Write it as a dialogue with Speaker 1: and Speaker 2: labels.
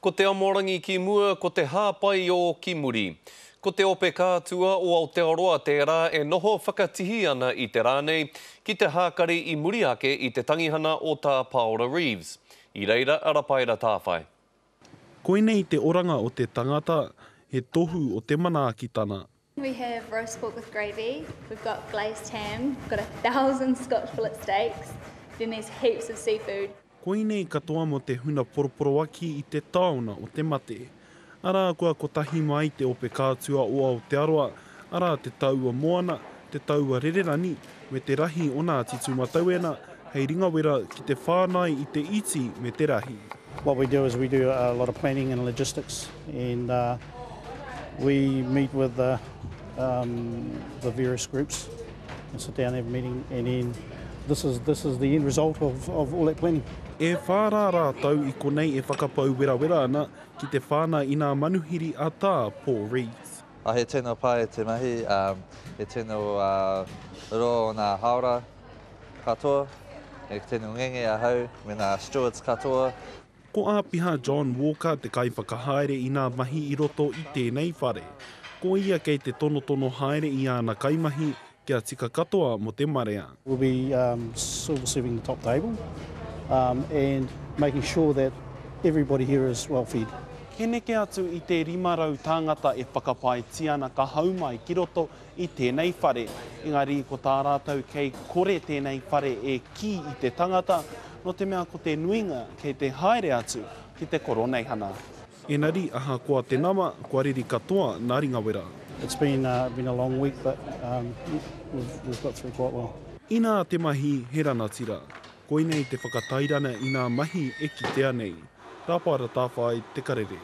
Speaker 1: Ko te amorangi ki mua, ko te hāpai o ki muri. Ko te ope kātua o Aotearoa tērā e noho whakatihi ana i te rānei ki te hākari i muri ake i te tangihana o tā Paola Reeves. I reira, arapaira tāwhai.
Speaker 2: Koinei te oranga o te tangata, he tohu o te manaakitana.
Speaker 3: We have roast pork with gravy, we've got glazed ham, we've got 1,000 Scotch fillet steaks, then there's heaps of seafood.
Speaker 2: Koinei katoa mo te huna poroporoaki i te taona o te mate. Ara kua kotahi mai te ope kātua o Aotearoa, ara te taua moana, te taua rererani, me te rahi o nā titu matauena, hei ringawera ki te whānai i te iti me te rahi.
Speaker 4: What we do is we do a lot of planning and logistics, and we meet with the various groups and sit down and have a meeting, and then this is the end result of all that planning.
Speaker 2: E whārā tau i konei e whakapau wera ana ki te whāna i ngā manuhiri a tā Paul Reeves.
Speaker 5: He tēnā pai te mahi, he tēnā ro o ngā haora katoa, e tēnā ngenge a hau me ngā stewards katoa.
Speaker 2: Ko āpiha John Walker te kaiwhakahaere i ngā mahi i roto i tēnei whare. Ko ia kei te tono haere i ana kaimahi kia tika katoa mo te marea.
Speaker 4: We'll be silver serving the top table and making sure that everybody here is well fed.
Speaker 2: He neke atu i te rimarau tāngata e whakapai tiana ka haumai ki roto i tēnei whare. Engari ko tā rātou kei kore tēnei whare e ki i te tangata, no te mea ko te nuinga kei te haere atu ki te koronei hana. Engari, aha koa te nama, kua riri katoa nā ringawera.
Speaker 4: It's been a long week, but we've got through quite well.
Speaker 2: Ina te mahi herana tira. Koinei te whakatairana i ngā mahi e ki tea nei. Tāpara tāwhai te karere.